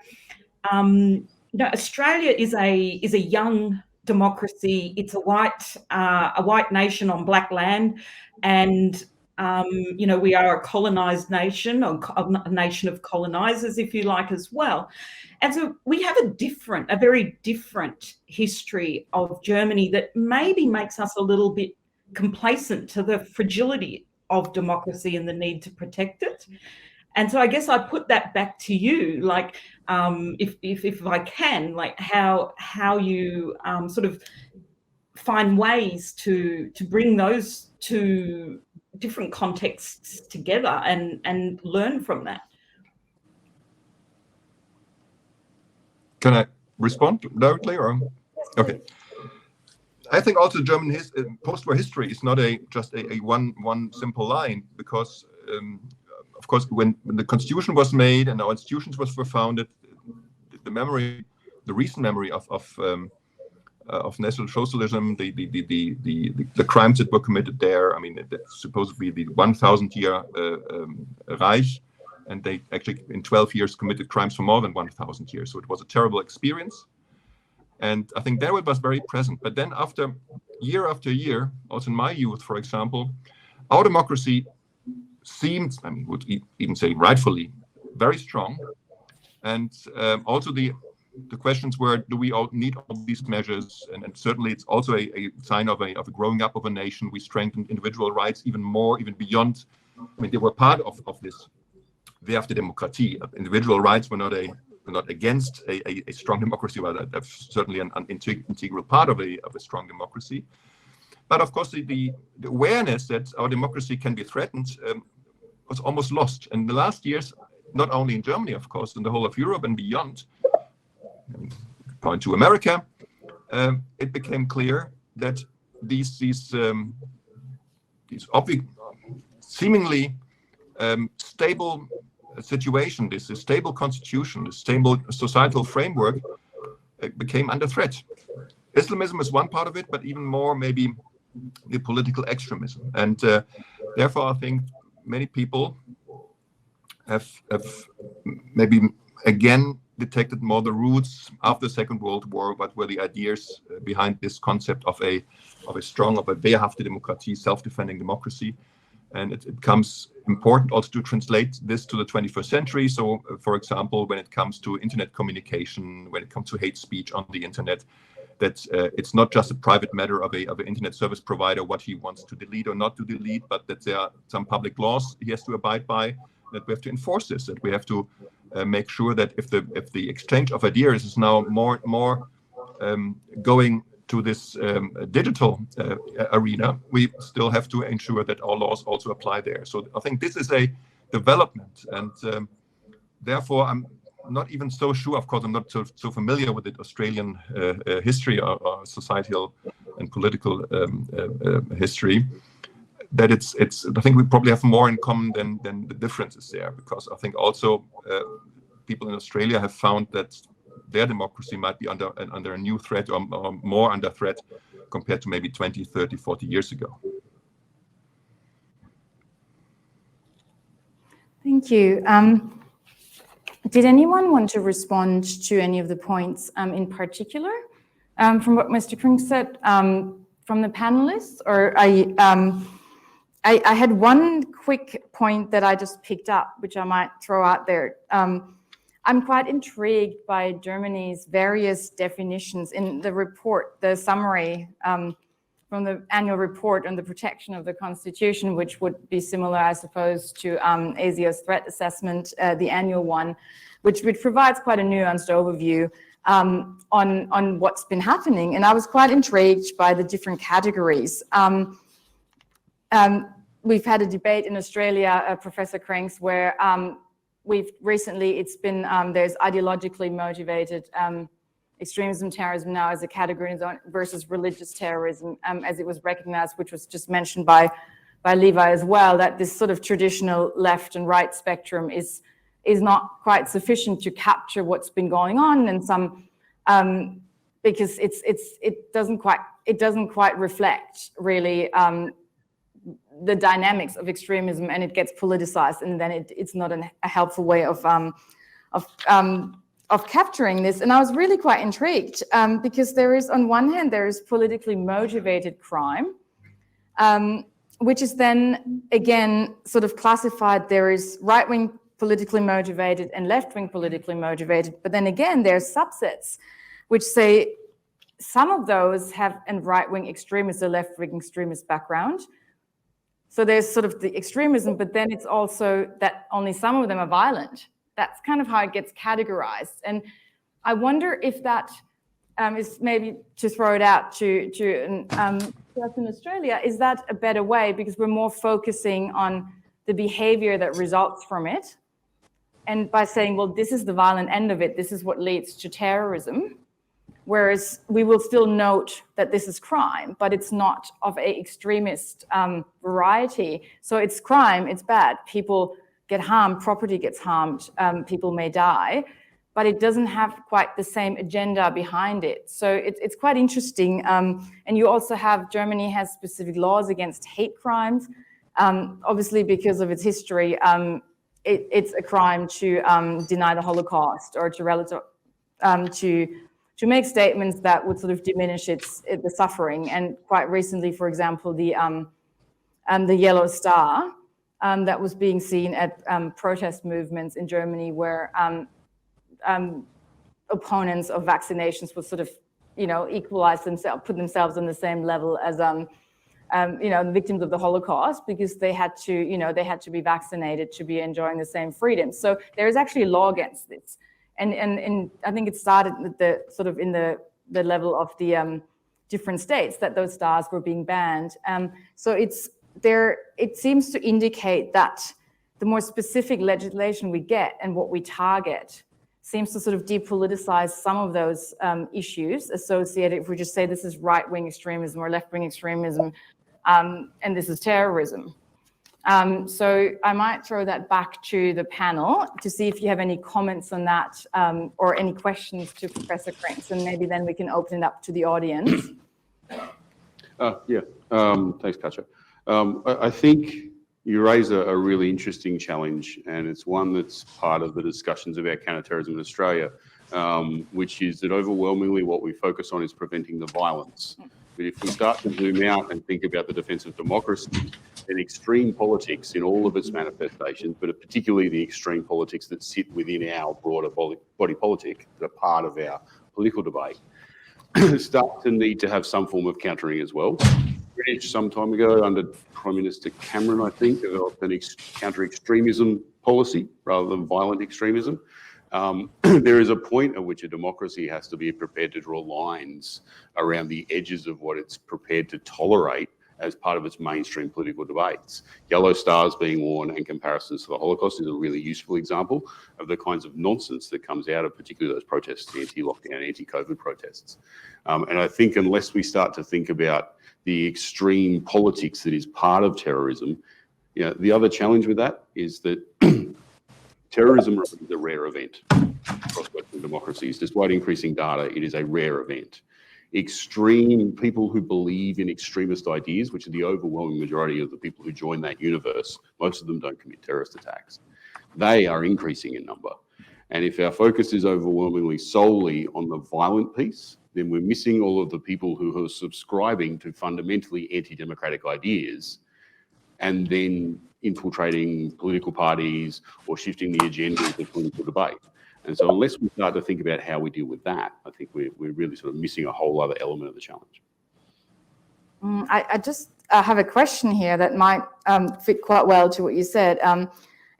Australia is a young democracy. It's a white nation on black land, and we are a colonized nation, a nation of colonizers, if you like, as well. And so we have a very different history of Germany that maybe makes us a little bit complacent to the fragility of democracy and the need to protect it. And so I guess I put that back to you, like, if I can, like how you sort of find ways to bring those two different contexts together and learn from that. Can I respond directly, or? Okay. I think also German post-war history is not just a one simple line, because of course when the constitution was made and our institutions were founded, the recent memory of National Socialism, the crimes that were committed there. I mean, it's supposed to be the 1,000-year Reich, and they actually in 12 years committed crimes for more than 1,000 years. So it was a terrible experience. And I think there it was very present. But then after year, also in my youth, for example, our democracy seemed, I mean, would even say rightfully, very strong. And also the questions were, do we all need all these measures? And certainly it's also a sign of a growing up of a nation. We strengthened individual rights even more, even beyond. I mean, they were part of this Werte Demokratie. Individual rights were not against a strong democracy, but that's certainly an integral part of a strong democracy. But of course, the awareness that our democracy can be threatened was almost lost. And the last years, not only in Germany, of course, in the whole of Europe and beyond, point to America, it became clear that these obvious, seemingly stable situation, this stable constitution, this stable societal framework became under threat. Islamism is one part of it, but even more maybe the political extremism. And therefore, I think many people have maybe again detected more the roots after the Second World War, what were the ideas behind this concept of a strong, of a wehrhafte Demokratie, self-defending democracy. And it becomes important also to translate this to the 21st century. So, for example, when it comes to internet communication, when it comes to hate speech on the internet, that it's not just a private matter of an internet service provider, what he wants to delete or not to delete, but that there are some public laws he has to abide by, that we have to enforce this, that we have to make sure that if the exchange of ideas is now more going to this digital arena, we still have to ensure that our laws also apply there. So I think this is a development, and therefore I'm not even so sure. Of course, I'm not so familiar with the Australian history or societal and political history. That it's. I think we probably have more in common than the differences there, because I think also people in Australia have found that their democracy might be under a new threat, or more under threat compared to maybe 20, 30, 40 years ago. Thank you. Did anyone want to respond to any of the points in particular from what Mr. Krings said from the panelists? Or I had one quick point that I just picked up, which I might throw out there. I'm quite intrigued by Germany's various definitions in the report, the summary from the annual report on the protection of the Constitution, which would be similar, I suppose, to ASIO's threat assessment, the annual one, which provides quite a nuanced overview on what's been happening. And I was quite intrigued by the different categories. We've had a debate in Australia, Professor Krings, where we've recently, it's been, there's ideologically motivated extremism, terrorism now as a category versus religious terrorism, as it was recognized, which was just mentioned by Levi as well, that this sort of traditional left and right spectrum is not quite sufficient to capture what's been going on, and some because it doesn't quite reflect really the dynamics of extremism, and it gets politicized, and then it's not a helpful way of capturing this. And I was really quite intrigued because there is, on one hand, there is politically motivated crime, which is then again sort of classified. There is right-wing politically motivated and left-wing politically motivated, but then again there's subsets which say some of those have a right-wing extremist or left-wing extremist background. So there's sort of the extremism, but then it's also that only some of them are violent. That's kind of how it gets categorized. And I wonder if that is, maybe to throw it out to us in Australia, is that a better way? Because we're more focusing on the behavior that results from it. And by saying, well, this is the violent end of it, this is what leads to terrorism. Whereas we will still note that this is crime, but it's not of a extremist variety. So it's crime, it's bad. People get harmed, property gets harmed, people may die, but it doesn't have quite the same agenda behind it. So it's quite interesting. And you also have, Germany has specific laws against hate crimes. Obviously, because of its history, it's a crime to deny the Holocaust or to make statements that would sort of diminish the suffering. And quite recently, for example, the Yellow Star, that was being seen at protest movements in Germany where opponents of vaccinations would sort of, equalize themselves, put themselves on the same level as, the victims of the Holocaust, because they had to be vaccinated to be enjoying the same freedoms. So there is actually a law against this. And I think it started with the sort of in the level of the different states that those stars were being banned. So it seems to indicate that the more specific legislation we get and what we target seems to sort of depoliticize some of those issues associated, if we just say this is right-wing extremism or left-wing extremism, and this is terrorism. So I might throw that back to the panel to see if you have any comments on that or any questions to Professor Krings, and maybe then we can open it up to the audience. Thanks, Katja. I think you raise a really interesting challenge, and it's one that's part of the discussions about counterterrorism in Australia, which is that overwhelmingly what we focus on is preventing the violence. But if we start to zoom out and think about the defence of democracy, then extreme politics in all of its manifestations, but particularly the extreme politics that sit within our broader body politic, that are part of our political debate, start to need to have some form of countering as well. British some time ago, under Prime Minister Cameron, I think, developed an counter-extremism policy rather than violent extremism. There is a point at which a democracy has to be prepared to draw lines around the edges of what it's prepared to tolerate as part of its mainstream political debates. Yellow stars being worn and comparisons to the Holocaust is a really useful example of the kinds of nonsense that comes out of particularly those protests, the anti-lockdown, anti-COVID protests. And I think unless we start to think about the extreme politics that is part of terrorism, the other challenge with that is that terrorism is a rare event across Western democracies. Despite increasing data, it is a rare event. Extreme people who believe in extremist ideas, which are the overwhelming majority of the people who join that universe, most of them don't commit terrorist attacks. they are increasing in number. And if our focus is overwhelmingly solely on the violent piece, then we're missing all of the people who are subscribing to fundamentally anti-democratic ideas and then infiltrating political parties or shifting the agenda of the political debate. And so unless we start to think about how we deal with that, I think we're really sort of missing a whole other element of the challenge. I just have a question here that might fit quite well to what you said.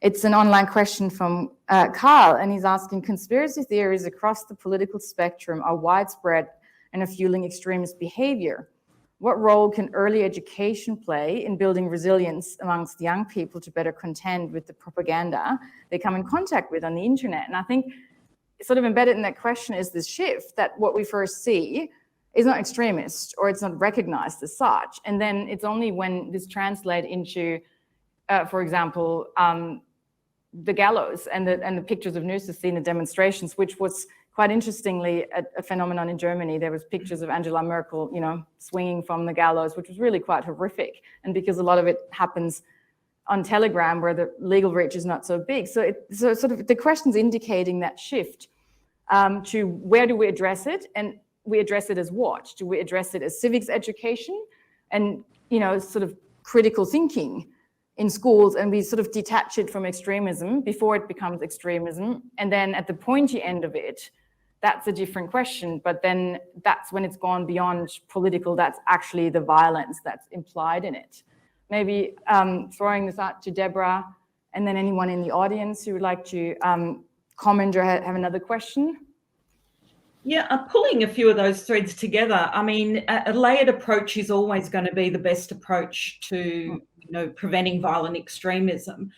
It's an online question from Carl, and he's asking, conspiracy theories across the political spectrum are widespread and are fueling extremist behavior. What role can early education play in building resilience amongst young people to better contend with the propaganda they come in contact with on the internet? And I think sort of embedded in that question is this shift that what we first see is not extremist or it's not recognized as such. And then it's only when this translates into, for example, the gallows and the pictures of nurses seen at demonstrations, which was quite interestingly a phenomenon in Germany. There was pictures of Angela Merkel, swinging from the gallows, which was really quite horrific. And because a lot of it happens on Telegram, where the legal reach is not so big. So sort of the question's indicating that shift to where do we address it, and we address it as what? Do we address it as civics education and sort of critical thinking in schools, and we sort of detach it from extremism before it becomes extremism, and then at the pointy end of it, that's a different question. But then that's when it's gone beyond political. That's actually the violence that's implied in it. Maybe throwing this out to Debra, and then anyone in the audience who would like to comment or have another question. Yeah, pulling a few of those threads together. I mean, a layered approach is always going to be the best approach to preventing violent extremism.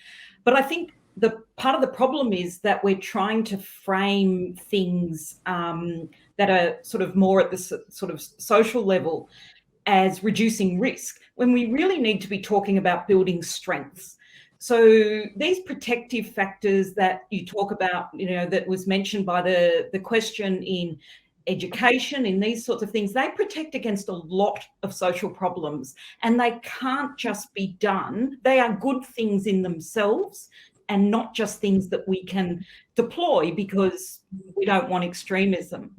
But I think the part of the problem is that we're trying to frame things that are sort of more at the sort of social level as reducing risk, when we really need to be talking about building strengths. So these protective factors that you talk about, that was mentioned by the question in education, in these sorts of things, they protect against a lot of social problems, and they can't just be done. They are good things in themselves and not just things that we can deploy because we don't want extremism.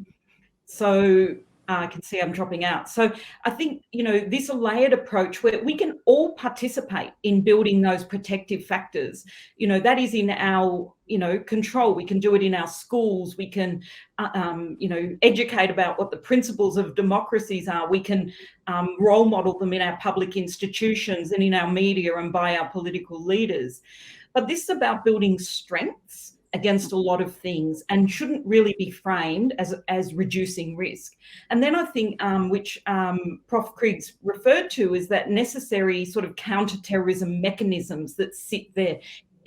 So I can see I'm dropping out. So I think, this layered approach where we can all participate in building those protective factors, that is in our, control. We can do it in our schools. We can, educate about what the principles of democracies are. We can role model them in our public institutions and in our media and by our political leaders. But this is about building strengths against a lot of things and shouldn't really be framed as reducing risk. And then I think, which Prof. Krings referred to, is that necessary sort of counterterrorism mechanisms that sit there.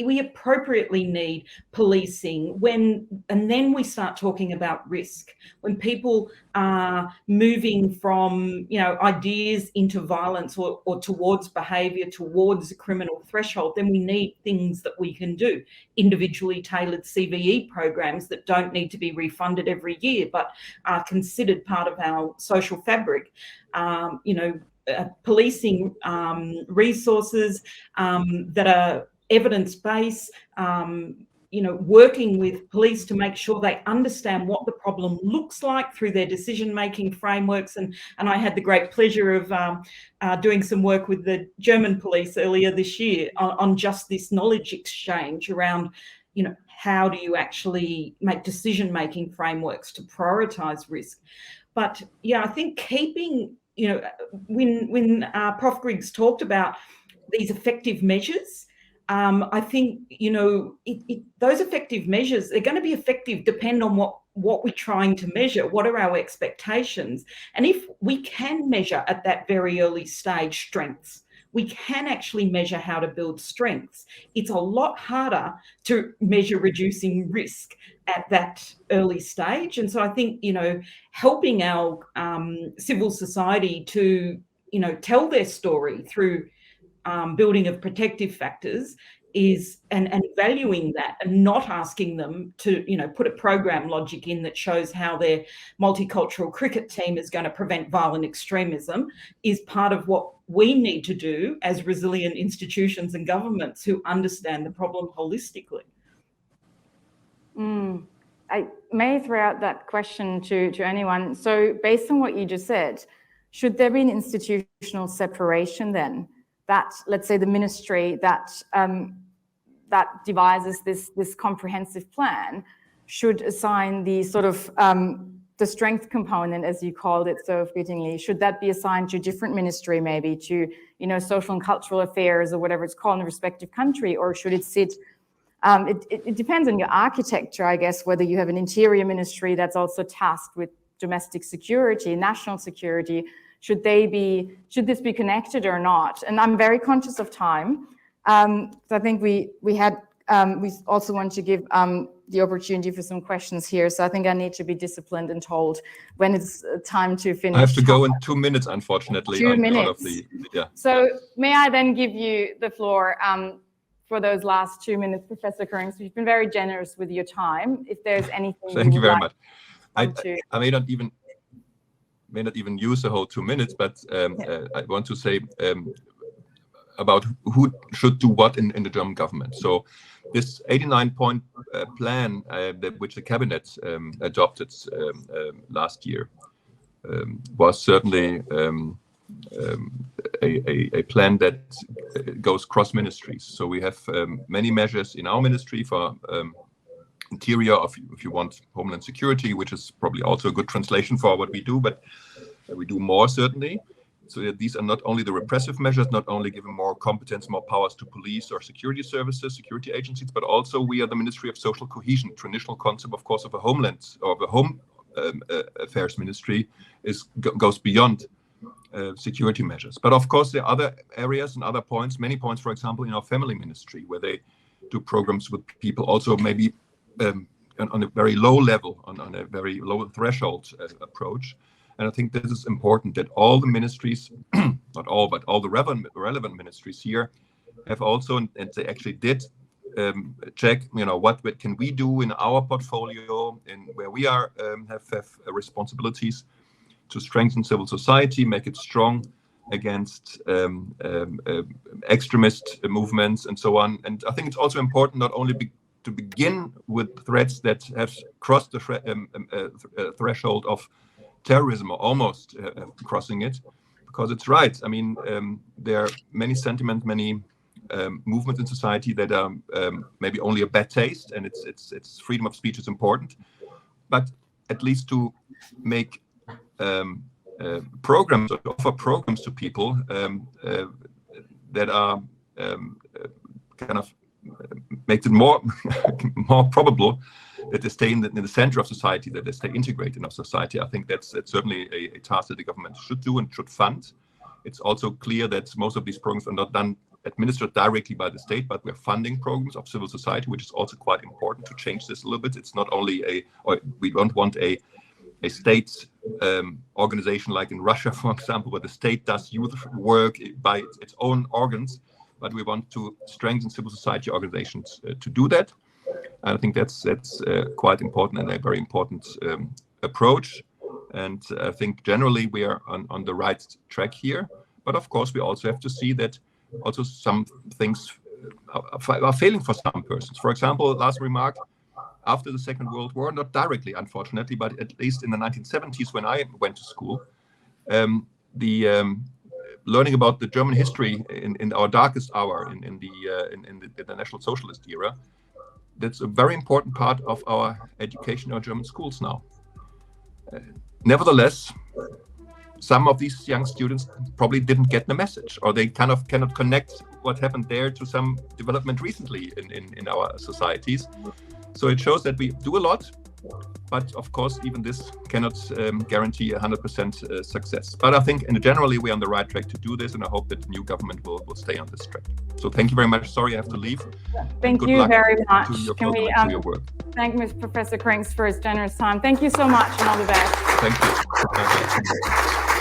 We appropriately need policing and then we start talking about risk. When people are moving from, ideas into violence or towards behaviour, towards a criminal threshold, then we need things that we can do. Individually tailored CVE programs that don't need to be refunded every year, but are considered part of our social fabric. Policing resources that are evidence-based, working with police to make sure they understand what the problem looks like through their decision-making frameworks. And I had the great pleasure of doing some work with the German police earlier this year on just this knowledge exchange around, how do you actually make decision-making frameworks to prioritise risk. But yeah, I think keeping, when Prof. Griggs talked about these effective measures, I think, those effective measures, they're going to be effective depend on what we're trying to measure. What are our expectations? And if we can measure at that very early stage strengths, we can actually measure how to build strengths. It's a lot harder to measure reducing risk at that early stage. And so I think, helping our civil society to, tell their story through building of protective factors is and valuing that and not asking them to, put a program logic in that shows how their multicultural cricket team is going to prevent violent extremism is part of what we need to do as resilient institutions and governments who understand the problem holistically. I may throw out that question to anyone. So based on what you just said, should there be an institutional separation then? That, let's say, the ministry that devises this comprehensive plan should assign the sort of the strength component, as you called it so fittingly, should that be assigned to a different ministry, maybe to, you know, social and cultural affairs or whatever it's called in the respective country, or should it sit? It depends on your architecture, I guess, whether you have an interior ministry that's also tasked with domestic security, national security. Should this be connected or not? And I'm very conscious of time. So I think we also want to give the opportunity for some questions here. So I think I need to be disciplined and told when it's time to finish. I have to go in 2 minutes, unfortunately. 2 minutes. Out of the, yeah. So may I then give you the floor for those last 2 minutes, Professor Krings? You've been very generous with your time. If there's anything Thank you very much. I may not even use the whole 2 minutes, but I want to say about who should do what in the German government. So this 89-point plan which the cabinet adopted last year was certainly a plan that goes cross ministries. So we have many measures in our ministry for interior, if you want, homeland security, which is probably also a good translation for what we do, but we do more certainly. So these are not only the repressive measures, not only giving more competence, more powers to police or security services, security agencies, but also we are the Ministry of Social Cohesion. Traditional concept, of course, of a homeland or of a home affairs ministry goes beyond security measures. But of course, there are other areas and other points, many points, for example, in our family ministry, where they do programs with people also maybe on a very low level, on a very low threshold approach. And I think this is important that all the ministries, not all, but all the relevant ministries here have also, and they actually did check, you know, what can we do in our portfolio and where we are have responsibilities to strengthen civil society, make it strong against extremist movements and so on. And I think it's also important not only to begin with threats that have crossed the threshold of terrorism, or almost crossing it, because it's right. I mean, there are many sentiments, many movements in society that are maybe only a bad taste, and it's freedom of speech is important, but at least to make programs, or offer programs to people that are kind of makes it more probable that they stay in the center of society, that they stay integrated in our society. I think that's certainly a task that the government should do and should fund. It's also clear that most of these programs are not administered directly by the state, but we're funding programs of civil society, which is also quite important to change this a little bit. It's not only we don't want a state organization like in Russia, for example, where the state does youth work by its own organs, but we want to strengthen civil society organizations to do that. And I think that's quite important and a very important approach. And I think generally we are on the right track here. But of course, we also have to see that also some things are failing for some persons. For example, last remark, after the Second World War, not directly, unfortunately, but at least in the 1970s when I went to school, learning about the German history in our darkest hour in the National Socialist era, that's a very important part of our education in our German schools now. Nevertheless, some of these young students probably didn't get the message, or they kind of cannot connect what happened there to some development recently in our societies. So it shows that we do a lot, but of course, even this cannot guarantee 100% success. But I think generally we're on the right track to do this, and I hope that the new government will stay on this track. So thank you very much. Sorry, I have to leave. Thank you very much. To your work. Thank Professor Krings for his generous time. Thank you so much, and all the best. Thank you.